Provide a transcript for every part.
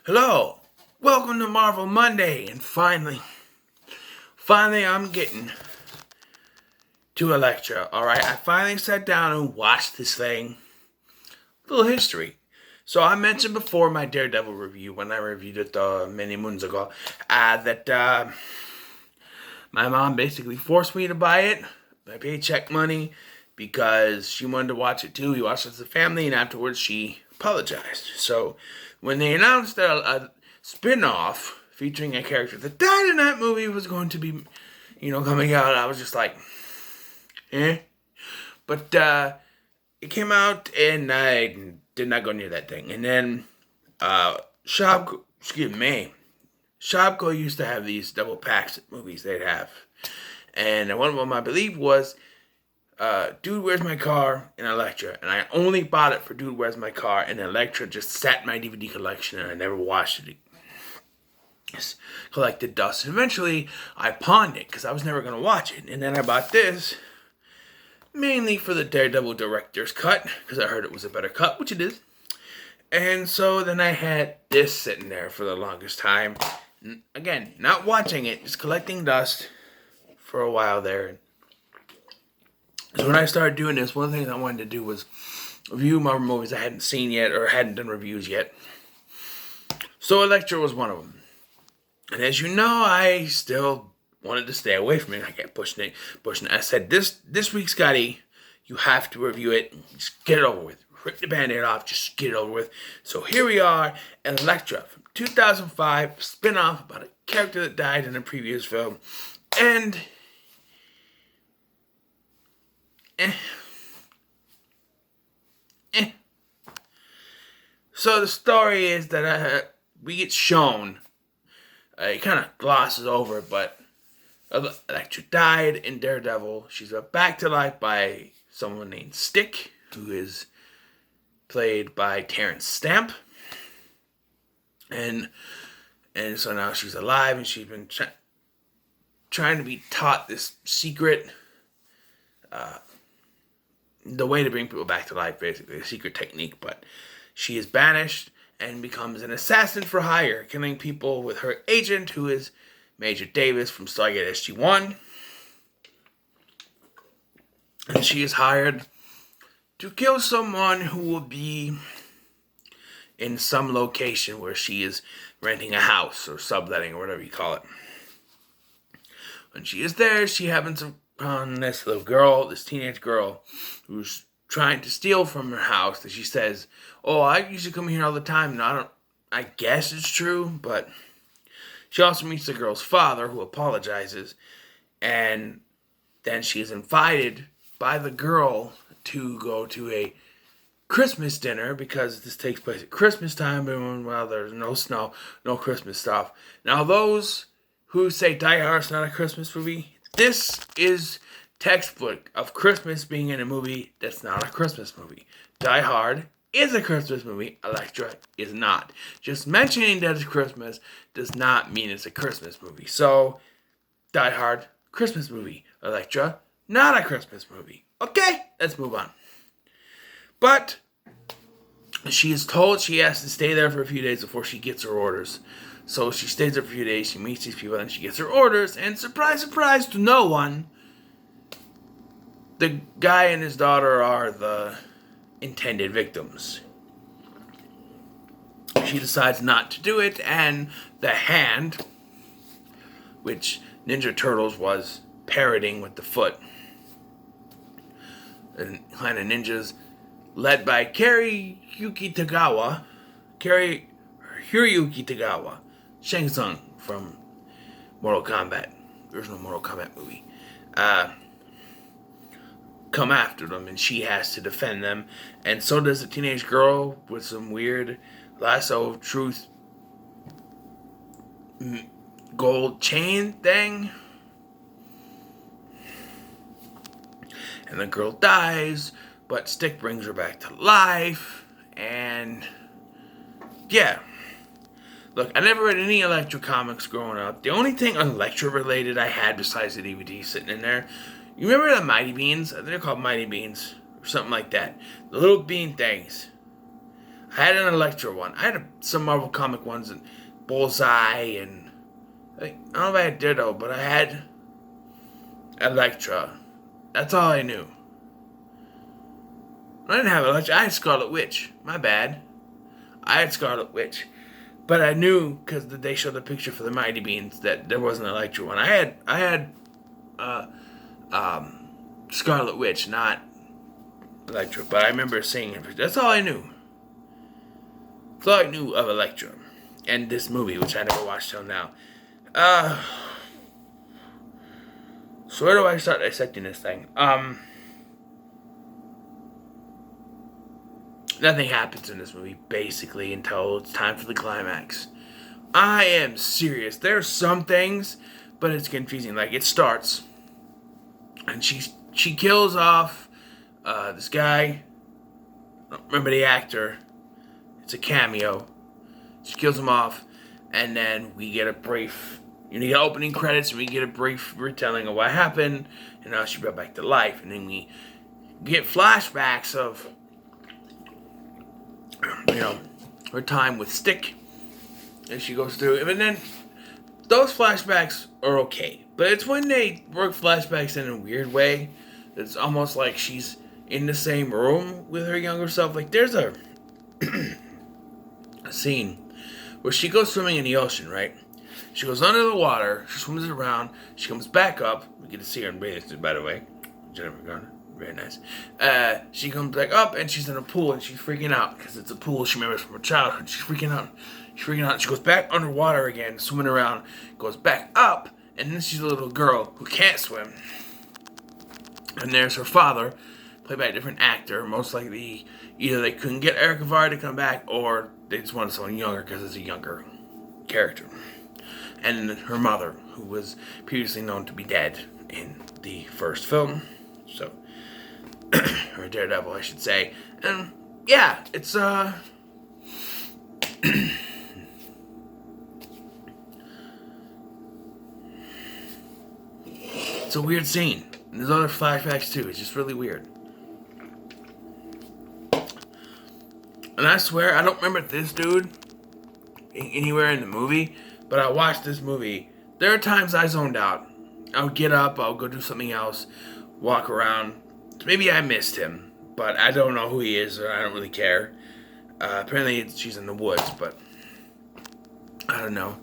Hello, welcome to Marvel Monday, and finally I'm getting to Elektra, alright? I finally sat down and watched this thing. A little history. So I mentioned before my Daredevil review, when I reviewed it many moons ago, that my mom basically forced me to buy it, my paycheck money, because she wanted to watch it too. We watched it as a family, and afterwards she apologized. So when they announced that a spin-off featuring a character that died in that movie was going to be, coming out, I was just like, eh. But it came out, and I did not go near that thing. And then Shopko used to have these double packs of movies they'd have. And one of them, I believe, was Dude, Where's My Car? And Elektra. And I only bought it for Dude, Where's My Car? And Elektra just sat in my DVD collection, and I never watched it. Just collected dust. And eventually, I pawned it because I was never going to watch it. And then I bought this, mainly for the Daredevil director's cut, because I heard it was a better cut, which it is. And so then I had this sitting there for the longest time. Again, not watching it, just collecting dust for a while there. So when I started doing this, one of the things I wanted to do was review Marvel movies I hadn't seen yet or hadn't done reviews yet. So Elektra was one of them. And as you know, I still wanted to stay away from it. I kept pushing it. I said, this week, Scotty, you have to review it. Just get it over with. Rip the Band-Aid off. Just get it over with. So here we are, Elektra from 2005, spin-off about a character that died in a previous film. And So the story is that we get shown, it kind of glosses over, but Elektra died in Daredevil. She's brought back to life by someone named Stick, who is played by Terrence Stamp. And so now she's alive, and she's been trying to be taught this secret, the way to bring people back to life, basically, a secret technique. But she is banished and becomes an assassin for hire, killing people with her agent, who is Major Davis from Stargate SG-1. And she is hired to kill someone who will be in some location where she is renting a house or subletting or whatever you call it. When she is there, she happens upon this little girl, this teenage girl, who's trying to steal from her house. That she says, "Oh, I used to come here all the time." And I guess it's true, but she also meets the girl's father, who apologizes, and then she is invited by the girl to go to a Christmas dinner, because this takes place at Christmas time, and well, there's no snow, no Christmas stuff. Now, those who say Die Hard's not a Christmas movie, this is textbook of Christmas being in a movie that's not a Christmas movie. Die Hard is a Christmas movie. Elektra is not. Just mentioning that it's Christmas does not mean it's a Christmas movie. So, Die Hard, Christmas movie. Elektra, not a Christmas movie. Okay, let's move on. But she is told she has to stay there for a few days before she gets her orders. So she stays there for a few days, she meets these people, and she gets her orders, and surprise, surprise to no one, the guy and his daughter are the intended victims. She decides not to do it, and the hand, which Ninja Turtles was parroting with the foot, and Clan of Ninjas, led by Hiroyuki Tagawa, Shang Tsung from Mortal Kombat, original Mortal Kombat movie, come after them, and she has to defend them, and so does the teenage girl with some weird lasso of truth gold chain thing. And the girl dies, but Stick brings her back to life, and yeah. Look, I never read any Elektra comics growing up. The only thing Elektra related I had besides the DVD sitting in there, you remember the Mighty Beans? I think they're called Mighty Beans, or something like that. The little bean things. I had an Elektra one. I had some Marvel comic ones and Bullseye and I don't know if I had Ditto, but I had Elektra. That's all I knew. I didn't have Elektra. I had Scarlet Witch. My bad. I had Scarlet Witch. But I knew because they showed the picture for the Mighty Beans that there wasn't an Elektra one. I had Scarlet Witch, not Elektra. But I remember seeing it. That's all I knew. That's all I knew of Elektra. And this movie, which I never watched till now. So where do I start dissecting this thing? Nothing happens in this movie, basically, until it's time for the climax. I am serious. There are some things, but it's confusing. Like, it starts, and she kills off this guy. I don't remember the actor. It's a cameo. She kills him off, and then we get a brief... You get opening credits, and we get a brief retelling of what happened, and how she brought back to life. And then we get flashbacks of... her time with Stick, and she goes through it. And then those flashbacks are okay, but it's when they work flashbacks in a weird way. It's almost like she's in the same room with her younger self. Like there's a scene where she goes swimming in the ocean, right? She goes under the water, she swims around, she comes back up. We get to see her in bathing suit, by the way. Jennifer Garner. Very nice. She comes back up and she's in a pool and she's freaking out because it's a pool she remembers from her childhood. She's freaking out. She goes back underwater again, swimming around, goes back up, and then she's a little girl who can't swim. And there's her father, played by a different actor. Most likely, either they couldn't get Eric Avard to come back or they just wanted someone younger because it's a younger character. And her mother, who was previously known to be dead in the first film. So... or Daredevil, I should say. And yeah, it's it's a weird scene. And there's other flashbacks too. It's just really weird. And I swear, I don't remember this dude anywhere in the movie, but I watched this movie. There are times I zoned out. I'll get up, I'll go do something else, walk around. Maybe I missed him, but I don't know who he is, or I don't really care. Apparently she's in the woods, but I don't know.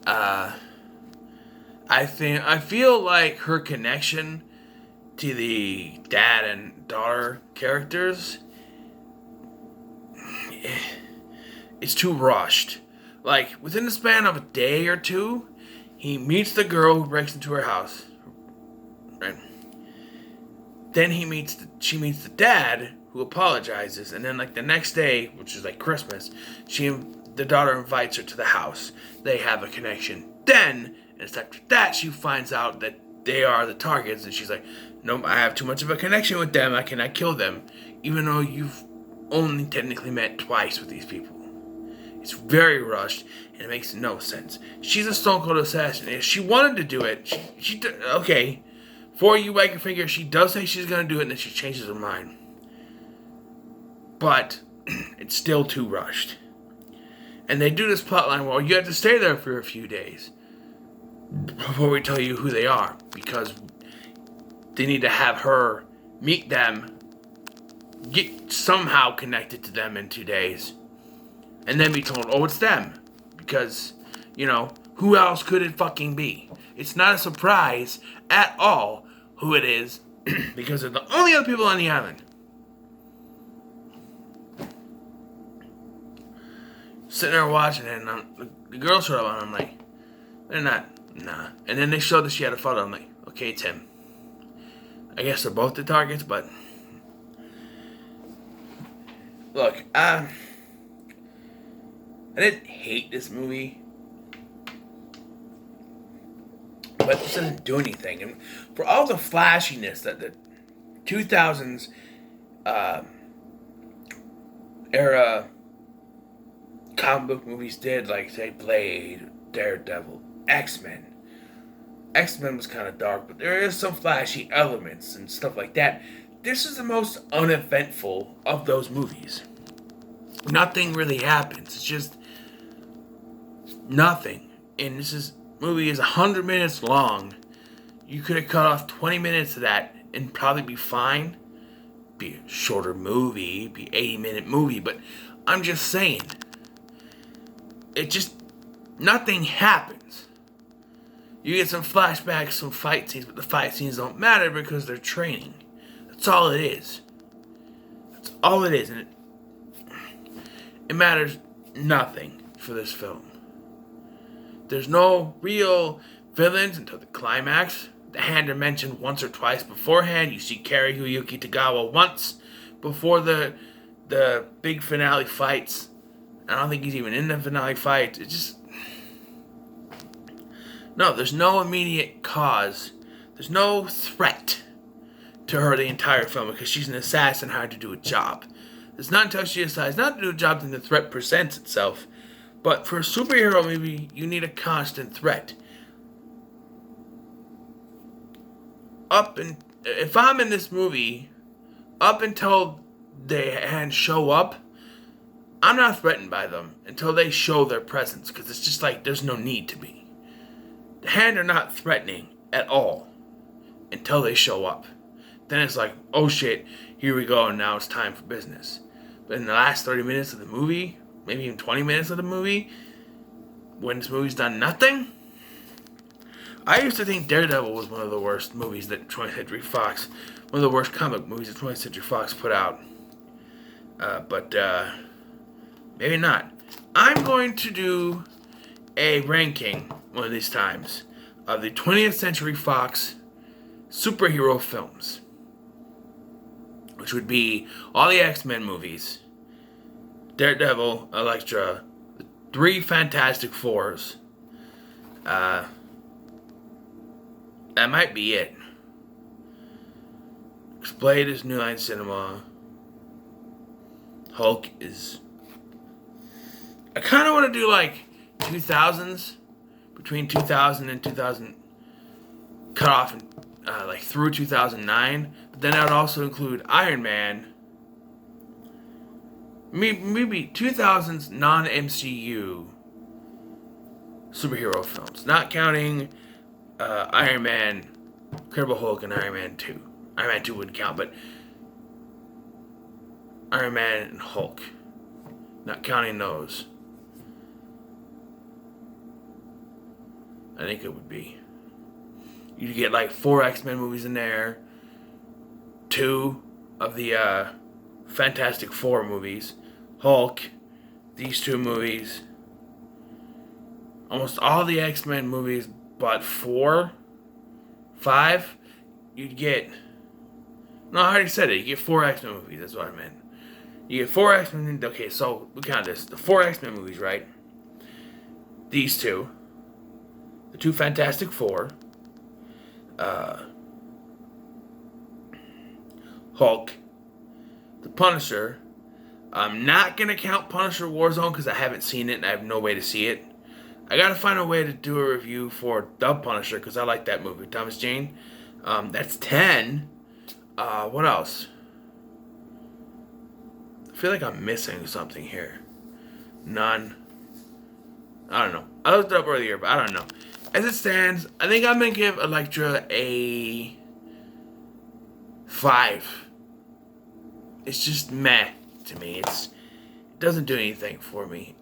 I feel like her connection to the dad and daughter characters, it's too rushed. Like, within the span of a day or two, he meets the girl who breaks into her house, right? Then she meets the dad, who apologizes, and then like the next day, which is like Christmas, the daughter invites her to the house. They have a connection. Then, and it's after that, she finds out that they are the targets, and she's like, "Nope, I have too much of a connection with them. I cannot kill them, even though you've only technically met twice with these people." It's very rushed, and it makes no sense. She's a stone cold assassin. If she wanted to do it, okay. Before you wag your finger, she does say she's going to do it, and then she changes her mind. But it's still too rushed. And they do this plotline, well, you have to stay there for a few days before we tell you who they are, because they need to have her meet them, get somehow connected to them in 2 days, and then be told, oh, it's them. Because, who else could it fucking be? It's not a surprise at all who it is, because they're the only other people on the island. Sitting there watching it, and the girl showed up, and I'm like, they're not, nah. And then they showed that she had a photo. I'm like, okay, it's him. I guess they're both the targets, but look, I didn't hate this movie, but it doesn't do anything. And for all the flashiness that the 2000s era comic book movies did, like, say, Blade, Daredevil, X-Men. X-Men was kind of dark, but there is some flashy elements and stuff like that. This is the most uneventful of those movies. nothing really happens. It's just nothing. And movie is 100 minutes long. You could have cut off 20 minutes of that and probably be fine. Be a shorter movie, be 80-minute movie, but I'm just saying, nothing happens. You get some flashbacks, some fight scenes, but the fight scenes don't matter because they're training. That's all it is. That's all it is, and it matters nothing for this film. There's no real villains until the climax. The Hand are mentioned once or twice beforehand. You see Yuki Tagawa once before the big finale fights. I don't think he's even in the finale fight. No, there's no immediate cause. There's no threat to her the entire film because she's an assassin hired to do a job. It's not until she decides not to do a job that the threat presents itself. But for a superhero movie, you need a constant threat. If I'm in this movie, up until the Hand show up, I'm not threatened by them until they show their presence, because it's just like there's no need to be. The Hand are not threatening at all until they show up. Then it's like, oh shit, here we go, and now it's time for business. But in the last 30 minutes of the movie, maybe even 20 minutes of the movie, when this movie's done nothing. I used to think Daredevil was one of the worst movies that 20th Century Fox, one of the worst comic movies that 20th Century Fox put out. But maybe not. I'm going to do a ranking one of these times of the 20th Century Fox superhero films, which would be all the X-Men movies, Daredevil, Elektra, the 3 Fantastic Fours. That might be it. Blade is New Line Cinema. Hulk is... I kind of want to do like 2000s. Between 2000 and 2000... Cut off like through 2009. But then I would also include Iron Man. Maybe 2000s non-MCU superhero films. Not counting Iron Man, Incredible Hulk, and Iron Man 2. Iron Man 2 wouldn't count, but Iron Man and Hulk. Not counting those. I think it would be. You get like 4 X-Men movies in there. 2 of the Fantastic Four movies. Hulk. These 2 movies. Almost all the X-Men movies but 4, 5, you'd get... No, I already said it. You get 4 X-Men movies. That's what I meant. You get 4 X-Men... Okay, so we count this. The 4 X-Men movies, right? These 2. The 2 Fantastic Four. Hulk. The Punisher. I'm not going to count Punisher Warzone because I haven't seen it and I have no way to see it. I gotta find a way to do a review for The Punisher because I like that movie. Thomas Jane. That's 10. What else? I feel like I'm missing something here. None. I don't know. I looked it up earlier, but I don't know. As it stands, I think I'm gonna give Elektra a 5. It's just meh to me. It doesn't do anything for me.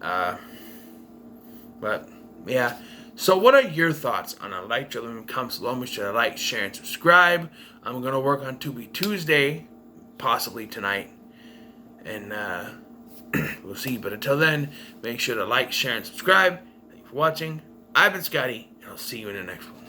But yeah. So what are your thoughts on Elektra? Let me comment below. Make sure to like, share, and subscribe. I'm gonna work on Tubi Tuesday, possibly tonight, and we'll see. But until then, make sure to like, share, and subscribe. Thank you for watching. I've been Scotty, and I'll see you in the next one.